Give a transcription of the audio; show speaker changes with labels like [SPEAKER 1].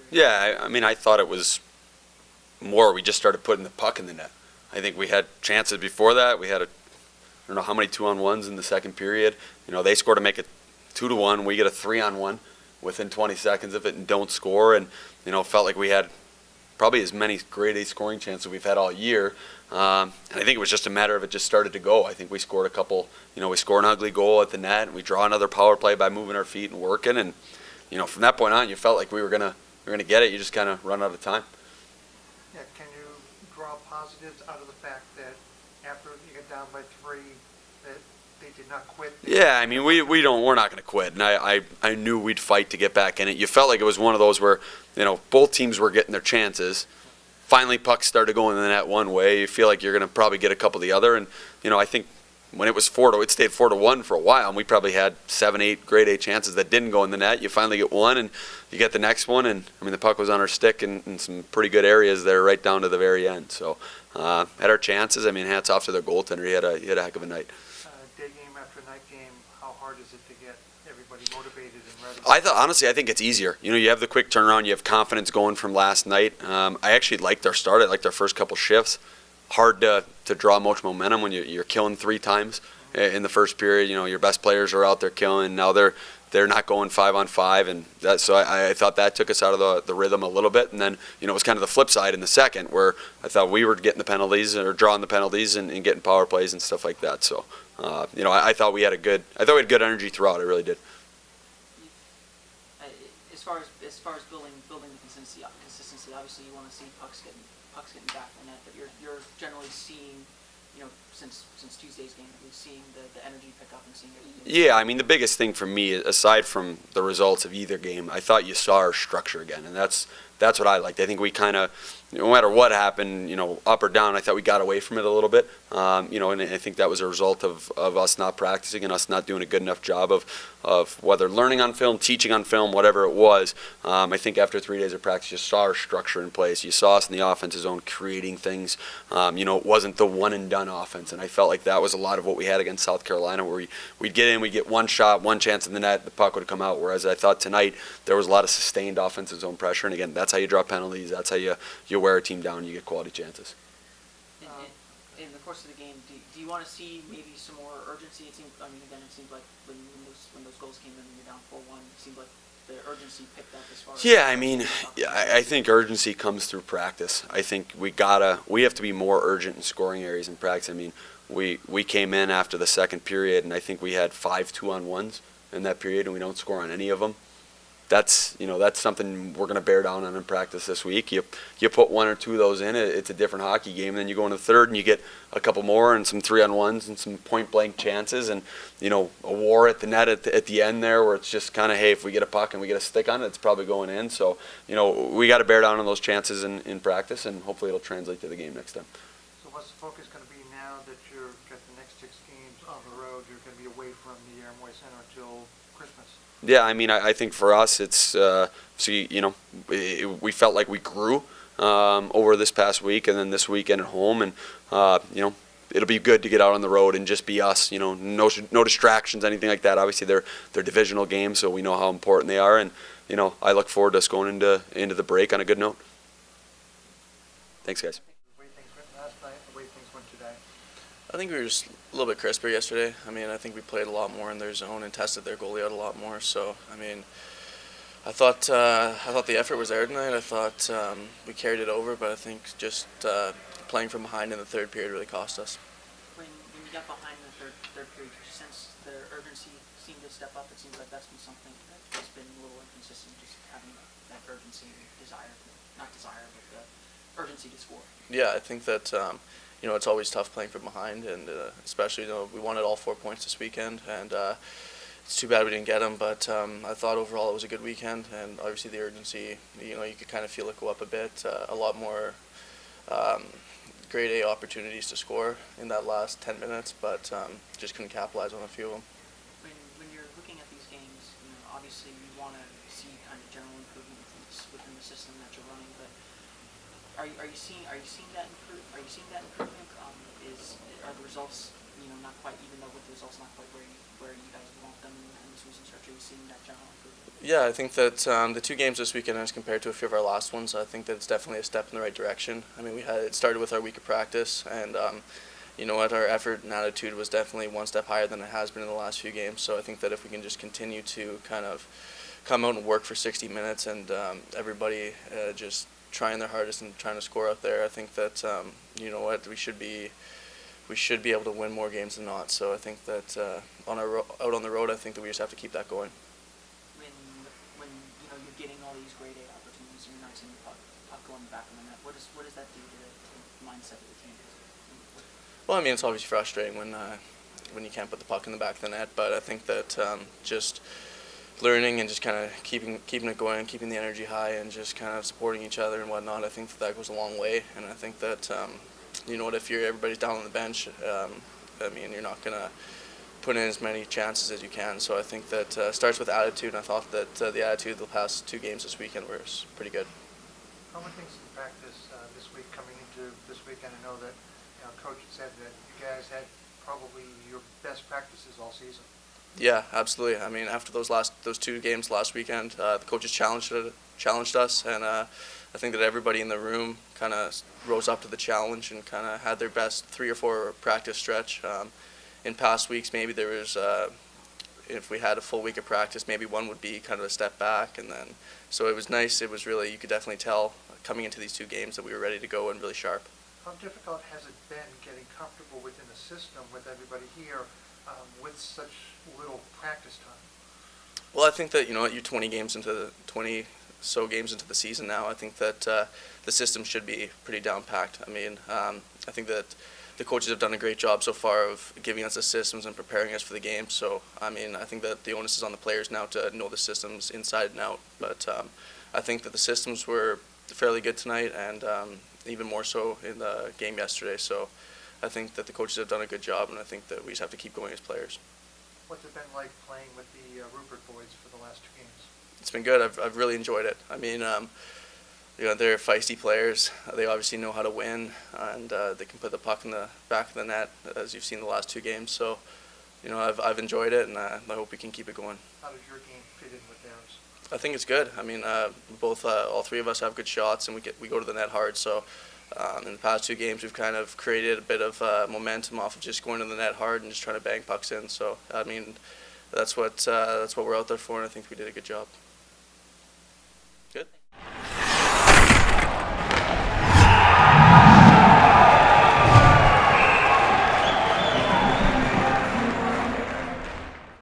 [SPEAKER 1] Yeah, I mean, I thought it was more. We just started putting the puck in the net. I think we had chances before that. We had I don't know how many 2-on-1s in the second period. They score to make it 2-1. We get a 3-on-1 within 20 seconds of it and don't score. And felt like we had probably as many grade A scoring chances we've had all year. And I think it was just a matter of it just started to go. I think we scored a couple. We score an ugly goal at the net, and we draw another power play by moving our feet and working. And from that point on, you felt like we were gonna get it. You just kind of run out of time.
[SPEAKER 2] Yeah, can you draw positives out of the fact that after you get down by 3, that they did not quit?
[SPEAKER 1] Yeah, I mean, we're not going to quit, and I knew we'd fight to get back in it. You felt like it was one of those where both teams were getting their chances. Finally, pucks started going in the net one way. You feel like you're going to probably get a couple the other, and I think when it was it stayed 4-1 for a while, and we probably had 7-8 grade A chances that didn't go in the net. You finally get one, and you get the next one, and I mean the puck was on our stick in some pretty good areas there, right down to the very end. So had our chances. I mean, hats off to their goaltender. He had a heck of a night.
[SPEAKER 2] Day game after night game, how hard is it to get everybody motivated and ready?
[SPEAKER 1] Honestly, I think it's easier. You have the quick turnaround. You have confidence going from last night. I actually liked our start. I liked our first couple shifts. Hard to draw much momentum when you're killing 3 times in the first period. Your best players are out there killing. Now they're not going 5-on-5, and so I thought that took us out of the rhythm a little bit. And then it was kind of the flip side in the second, where I thought we were getting the penalties or drawing the penalties and getting power plays and stuff like that. So I thought we had good good energy throughout. I really did.
[SPEAKER 3] As far as building the consistency, obviously you want to see pucks getting back in the net, but you're generally seeing, since Tuesday's game, you're seeing the energy pick up and seeing it.
[SPEAKER 1] Yeah, I mean the biggest thing for me, aside from the results of either game, I thought you saw our structure again, and that's what I liked. I think we kind of, no matter what happened, up or down, I thought we got away from it a little bit. And I think that was a result of us not practicing and us not doing a good enough job of whether learning on film, teaching on film, whatever it was. I think after 3 days of practice, you saw our structure in place. You saw us in the offensive zone creating things. It wasn't the one and done offense, and I felt like that was a lot of what we had against South Carolina, where we'd get in, we'd get one shot, one chance in the net, the puck would come out. Whereas I thought tonight there was a lot of sustained offensive zone pressure, and again, that's how you draw penalties. That's how you wear a team down. You get quality chances.
[SPEAKER 3] In the course of the game, do you want to see maybe some more urgency? It seemed like when those goals came in and you're down 4-1, it seemed like the urgency picked up as far as.
[SPEAKER 1] Yeah, I mean, I think urgency comes through practice. I think we have to be more urgent in scoring areas in practice. I mean, we came in after the second period, and I think we had 5 2-on-1s in that period, and we don't score on any of them. That's something we're going to bear down on in practice this week. You put 1 or 2 of those in, it's a different hockey game. And then you go into the third and you get a couple more and some 3-on-1s and some point blank chances, and a war at the net at the end there, where it's just kind of, hey, if we get a puck and we get a stick on it, it's probably going in. So we got to bear down on those chances in practice, and hopefully it'll translate to the game next time.
[SPEAKER 2] So what's the focus going to be now that you've got the next 6 games on the road? You're going to be away from the Amway Center until Christmas.
[SPEAKER 1] Yeah, I mean, I think for us, it's we felt like we grew over this past week, and then this weekend at home, and it'll be good to get out on the road and just be us. No distractions, anything like that. Obviously, they're divisional games, so we know how important they are, and I look forward to us going into the break on a good note. Thanks, guys.
[SPEAKER 2] The way things went last night, the way things went today.
[SPEAKER 4] I think we were just a little bit crisper yesterday. I mean, I think we played a lot more in their zone and tested their goalie out a lot more. So, I mean, I thought the effort was there tonight. I thought we carried it over, but I think just playing from behind in the third period really cost us.
[SPEAKER 3] When you got behind in the third period, did you sense the urgency seemed to step up? It seems like that's been something that's been a little inconsistent, just having that urgency, not desire, but the urgency to score.
[SPEAKER 4] Yeah, I think that it's always tough playing from behind, and especially we wanted all 4 points this weekend, and it's too bad we didn't get them. But I thought overall it was a good weekend, and obviously the urgency, you could kind of feel it go up a bit. A lot more grade A opportunities to score in that last 10 minutes, but just couldn't capitalize on a few of them.
[SPEAKER 3] When you're looking at these games, obviously you want to see kind of general improvement within the system that you're running, but are you seeing that improvement? Are the results not quite, even though with the results not quite where you guys want them in this recent stretch? Are you seeing that general improvement?
[SPEAKER 4] Yeah, I think that the 2 games this weekend, as compared to a few of our last ones, I think that it's definitely a step in the right direction. I mean, it started with our week of practice, and you know what, our effort and attitude was definitely one step higher than it has been in the last few games. So I think that if we can just continue to kind of come out and work for 60 minutes, and everybody just trying their hardest and trying to score out there, I think that you know what, we should be able to win more games than not. So I think that out on the road, I think that we just have to keep that going.
[SPEAKER 3] When you're getting all these grade A opportunities and you're not seeing the puck going back in the net, what does that do to the mindset of the team?
[SPEAKER 4] Well, I mean, it's obviously frustrating when you can't put the puck in the back of the net, but I think that just learning and just kind of keeping it going, keeping the energy high, and just kind of supporting each other and whatnot, I think that goes a long way. And I think that you know what, if everybody's down on the bench, I mean, you're not gonna put in as many chances as you can. So I think that starts with attitude, and I thought that the attitude of the past 2 games this weekend was pretty good.
[SPEAKER 2] How many things in practice this week coming into this weekend? I know that Coach had said that you guys had probably your best practices all season.
[SPEAKER 4] Yeah, absolutely. I mean, after those 2 games last weekend, the coaches challenged us, and I think that everybody in the room kind of rose up to the challenge and kind of had their best 3 or 4 practice stretch. In past weeks, maybe there was, if we had a full week of practice, maybe one would be kind of a step back, and then so it was nice. It was really, you could definitely tell coming into these 2 games that we were ready to go and really sharp.
[SPEAKER 2] How difficult has it been getting comfortable within the system with everybody here with such little practice time?
[SPEAKER 4] Well, I think that, you're 20 games into the season now. I think that the system should be pretty down packed. I mean, I think that the coaches have done a great job so far of giving us the systems and preparing us for the game. So, I mean, I think that the onus is on the players now to know the systems inside and out. But I think that the systems were fairly good tonight, and even more so in the game yesterday. So I think that the coaches have done a good job, and I think that we just have to keep going as players.
[SPEAKER 2] What's it been like playing with the Rupert boys for the last 2 games?
[SPEAKER 4] It's been good. I've really enjoyed it. I mean, they're feisty players. They obviously know how to win, and they can put the puck in the back of the net, as you've seen the last 2 games. So, I've enjoyed it, and I hope we can keep it going.
[SPEAKER 2] How does your game fit in with theirs?
[SPEAKER 4] I think it's good. I mean, all 3 of us have good shots, and we go to the net hard. So, in the past 2 games, we've kind of created a bit of momentum off of just going to the net hard and just trying to bang pucks in. So, I mean, that's what we're out there for, and I think we did a good job.